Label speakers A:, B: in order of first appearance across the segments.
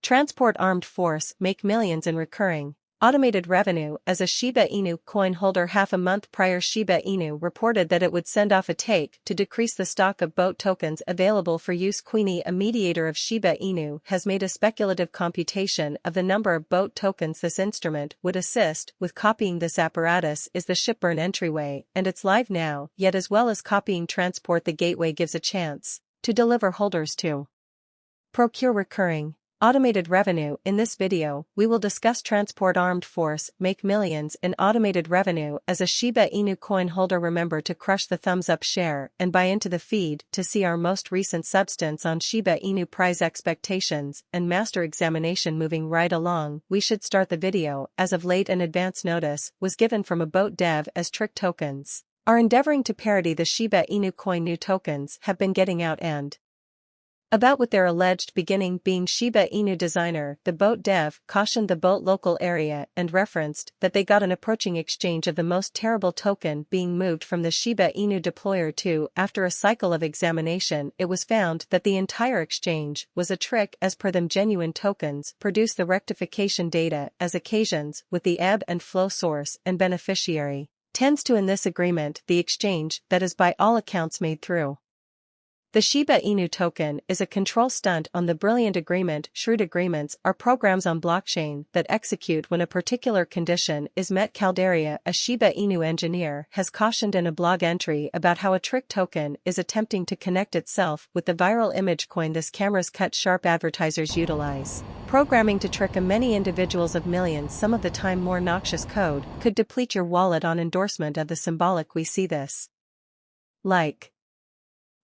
A: Transport armed force make millions in recurring, automated revenue. As a Shiba Inu coin holder half a month prior, Shiba Inu reported that it would send off a take to decrease the stock of BOAT tokens available for use. Queenie, a mediator of Shiba Inu, has made a speculative computation of the number of BOAT tokens this instrument would assist with copying. This apparatus is the Shipburn entryway, and it's live now, yet as well as copying transport, the gateway gives a chance to deliver holders to procure recurring, automated revenue. In this video, we will discuss transport armed force make millions in automated revenue. As a Shiba Inu coin holder, remember to crush the thumbs up, share, and buy into the feed to see our most recent substance on Shiba Inu price expectations and master examination. Moving right along, we should start the video. As of late, an advance notice was given from a BOAT dev as trick tokens are endeavoring to parody the Shiba Inu coin. New tokens have been getting out and about with their alleged beginning. Being Shiba Inu designer, the BOAT dev cautioned the BOAT local area and referenced that they got an approaching exchange of the most terrible token being moved from the Shiba Inu deployer to. After a cycle of examination, it was found that the entire exchange was a trick. As per them, genuine tokens produce the rectification data as occasions with the ebb and flow source and beneficiary tends to. In this agreement, the exchange that is by all accounts made through the Shiba Inu token is a control stunt on the brilliant agreement. Shrewd agreements are programs on blockchain that execute when a particular condition is met. Calderia, a Shiba Inu engineer, has cautioned in a blog entry about how a trick token is attempting to connect itself with the viral image coin. This camera's cut sharp. Advertisers utilize programming to trick many individuals of millions. Some of the time, more noxious code could deplete your wallet on endorsement of the symbolic. We see this like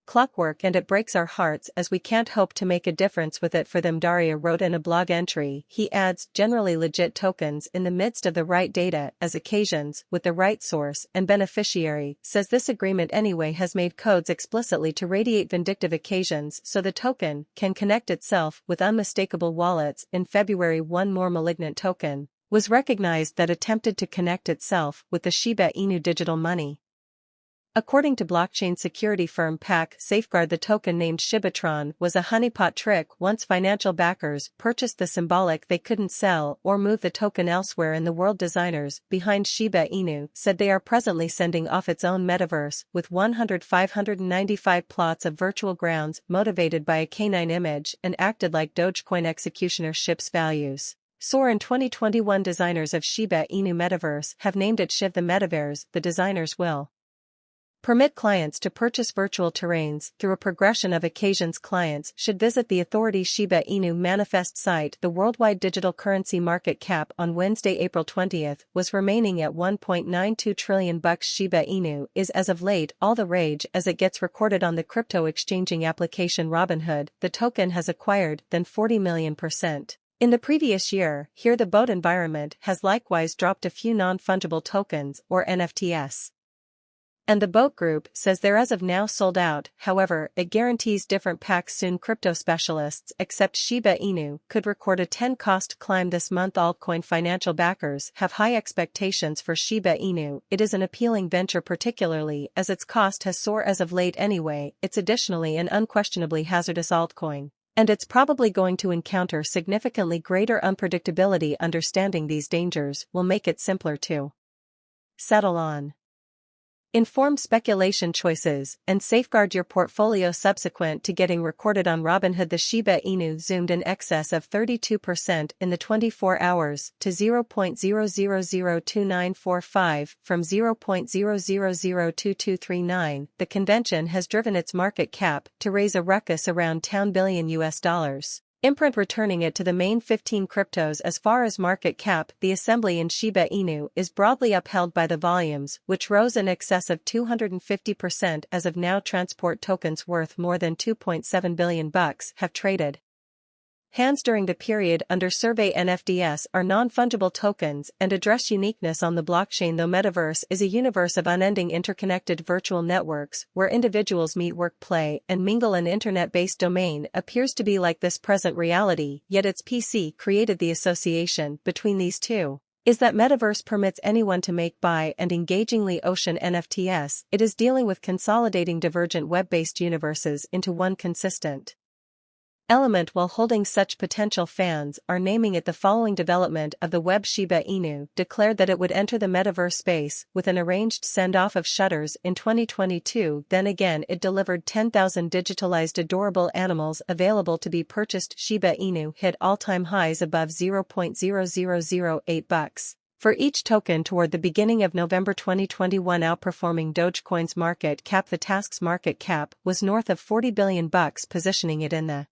A: clockwork, and it breaks our hearts as we can't hope to make a difference with it for them. Daria wrote in a blog entry. He adds, generally legit tokens in the midst of the right data as occasions with the right source and beneficiary. Says this agreement anyway has made codes explicitly to radiate vindictive occasions so the token can connect itself with unmistakable wallets. In February, one more malignant token was recognized that attempted to connect itself with the Shiba Inu digital money. According to blockchain security firm pancakeswap, the token named Shibatron was a honeypot trick. Once financial backers purchased the symbolic, they couldn't sell or move the token elsewhere in the world. Designers behind Shiba Inu said they are presently sending off its own metaverse with 595 plots of virtual grounds motivated by a canine image and acted like Dogecoin executioner. Shib's values soar in 2021. Designers of Shiba Inu metaverse have named it Shib. The metaverse the designers will permit clients to purchase virtual terrains through a progression of occasions. Clients should visit the authority Shiba Inu manifest site. The worldwide digital currency market cap on Wednesday, April 20th, was remaining at $1.92 trillion. Shiba Inu is as of late all the rage as it gets recorded on the crypto exchanging application Robinhood. The token has acquired than 40 million% in the previous year. Here the BOAT environment has likewise dropped a few non-fungible tokens or NFTs. And the BOAT group says they're as of now sold out. However, it guarantees different packs soon. Crypto specialists accept Shiba Inu could record a 10% climb this month. Altcoin financial backers have high expectations for Shiba Inu. It is an appealing venture, particularly as its cost has soared as of late anyway. It's additionally an unquestionably hazardous altcoin, and it's probably going to encounter significantly greater unpredictability. Understanding these dangers will make it simpler to settle on informed speculation choices and safeguard your portfolio. Subsequent to getting recorded on Robinhood, the Shiba Inu zoomed in excess of 32% in the 24 hours to 0.002945 from 0.0002239. The convention has driven its market cap to raise a ruckus around $10 billion. Imprint returning it to the main 15 cryptos as far as market cap. The assembly in Shiba Inu is broadly upheld by the volumes, which rose in excess of 250% as of now. Transport tokens worth more than $2.7 billion have traded hands during the period under survey. NFTs are non-fungible tokens and address uniqueness on the blockchain. Though metaverse is a universe of unending interconnected virtual networks where individuals meet, work, play, and mingle, an internet-based domain appears to be like this present reality, yet its PC created the association between these two is that metaverse permits anyone to make, buy, and engagingly ocean NFTs. It is dealing with consolidating divergent web-based universes into one consistent element while holding such potential fans are naming it the following development of the web. Shiba Inu declared that it would enter the metaverse space with an arranged send-off of shutters in 2022. Then again it delivered 10,000 digitalized adorable animals available to be purchased. Shiba Inu hit all-time highs above $0.0008 for each token toward the beginning of November 2021, outperforming Dogecoin's market cap. The task's market cap was north of $40 billion, positioning it in the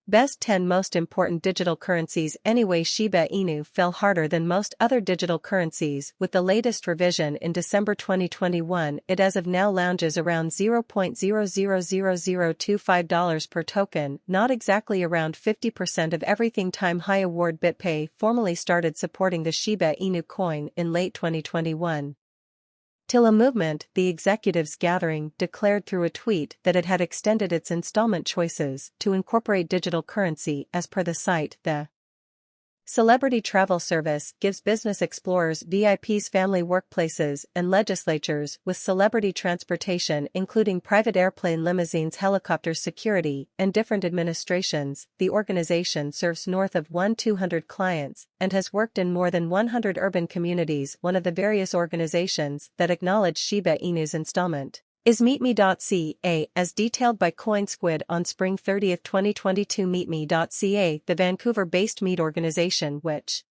A: best 10 most important digital currencies. Anyway, Shiba Inu fell harder than most other digital currencies. With the latest revision in December 2021, it as of now lounges around $0.000025 per token, not exactly around 50% of everything. Time high award. BitPay formally started supporting the Shiba Inu coin in late 2021. Till movement, the executives gathering declared through a tweet that it had extended its installment choices to incorporate digital currency. As per the site, the celebrity travel service gives business explorers, VIPs, family workplaces, and legislatures with celebrity transportation, including private airplane, limousines, helicopters, security, and different administrations. The organization serves north of 1,200 clients and has worked in more than 100 urban communities. One of the various organizations that acknowledged Shiba Inu's installment is MeetMe.ca, as detailed by CoinSquid on Spring 30, 2022. MeetMe.ca, the Vancouver-based meat organization which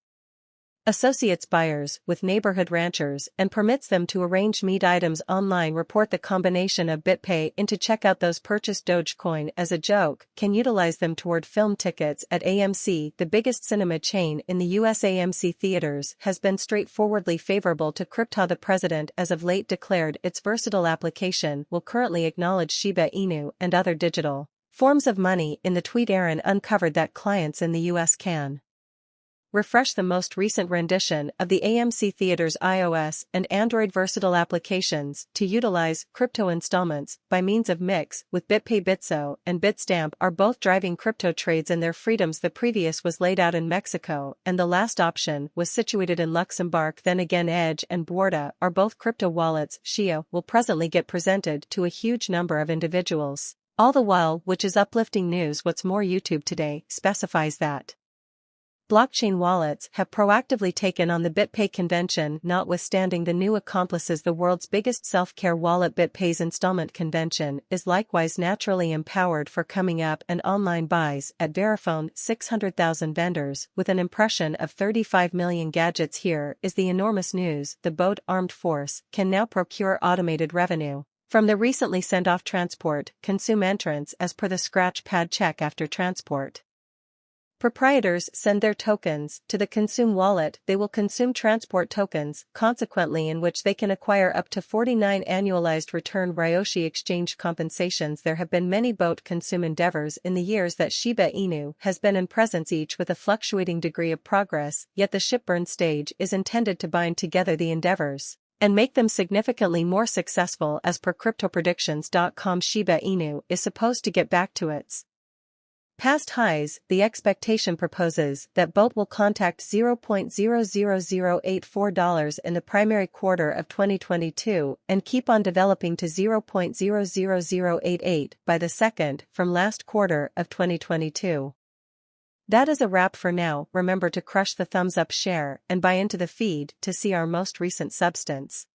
A: associates buyers with neighborhood ranchers and permits them to arrange meat items online, report the combination of BitPay into checkout. Those purchased Dogecoin as a joke can utilize them toward film tickets at AMC, the biggest cinema chain in the US. AMC Theaters has been straightforwardly favorable to crypto. The president as of late declared its versatile application will currently acknowledge Shiba Inu and other digital forms of money. In the tweet, Aaron uncovered that clients in the US can refresh the most recent rendition of the AMC Theaters iOS and Android versatile applications to utilize crypto installments by means of Mix with BitPay. Bitso and Bitstamp are both driving crypto trades and their freedoms. The previous was laid out in Mexico and the last option was situated in Luxembourg. Then again, Edge and Buorda are both crypto wallets. Shia will presently get presented to a huge number of individuals. All the while, which is uplifting news. What's more, YouTube Today specifies that blockchain wallets have proactively taken on the BitPay convention. Notwithstanding the new accomplices, the world's biggest self-care wallet, BitPay's installment convention is likewise naturally empowered for coming up, and online buys at Verifone 600,000 vendors with an impression of 35 million gadgets. Here is the enormous news: the boat armed force can now procure automated revenue from the recently sent off transport consume entrants. As per the scratch pad check, after transport proprietors send their tokens to the Consume wallet, they will consume transport tokens, consequently, in which they can acquire up to 49 annualized return Ryoshi exchange compensations. There have been many boat consume endeavors in the years that Shiba Inu has been in presence, each with a fluctuating degree of progress, yet the shipburn stage is intended to bind together the endeavors and make them significantly more successful. As per CryptoPredictions.com, Shiba Inu is supposed to get back to its past highs. The expectation proposes that BOT will contact $0.00084 in the primary quarter of 2022 and keep on developing to $0.00088 by the second from last quarter of 2022. That is a wrap for now. Remember to crush the thumbs up, share, and buy into the feed to see our most recent substance.